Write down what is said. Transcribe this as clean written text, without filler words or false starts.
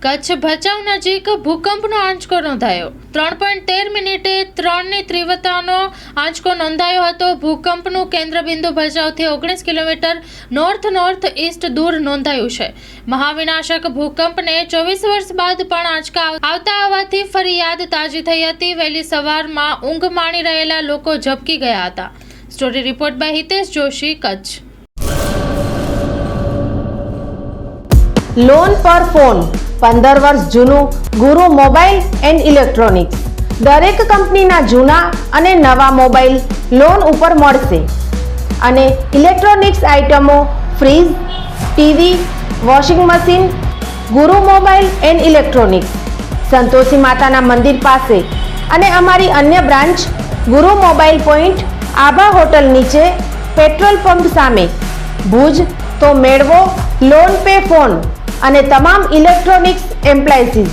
કચ્છ ભચાઉ નજીક ભૂકંપનો આંચકો નોંધાયો 3.13 મિનિટે 3ની તીવ્રતાનો આંચકો નોંધાયો હતો। ભૂકંપનું કેન્દ્રબિંદુ ભચાઉથી 19 કિલોમીટર નોર્થ ઈસ્ટ દૂર નોંધાયું છે। મહાવિનાશક ભૂકંપને 24 વર્ષ બાદ પણ આંચકા આવતા હોવાથી ફરી યાદ તાજી થઈ હતી। વહેલી સવારમાં ઊંઘ માણી રહેલા લોકો ઝબકી ગયા હતા। Story report by Hitesh Joshi, Kutch. Loan પર ફોન 15 વર્ષ જૂનું ગુરુ મોબાઈલ એન્ડ ઇલેક્ટ્રોનિક્સ। દરેક કંપનીના જૂના અને નવા મોબાઈલ લોન ઉપર મળશે અને ઇલેક્ટ્રોનિક્સ આઇટમો ફ્રીજ, ટીવી, વોશિંગ મશીન। ગુરુ મોબાઈલ એન્ડ ઇલેક્ટ્રોનિક્સ સંતોષી માતાના મંદિર પાસે અને અમારી અન્ય બ્રાન્ચ ગુરુ મોબાઈલ પોઈન્ટ આભા હોટલ નીચે પેટ્રોલ પંપ સામે ભુજ। તો મેળવો લોન પે ફોન અને તમામ ઇલેક્ટ્રોનિક્સ એપ્લાયન્સીસ।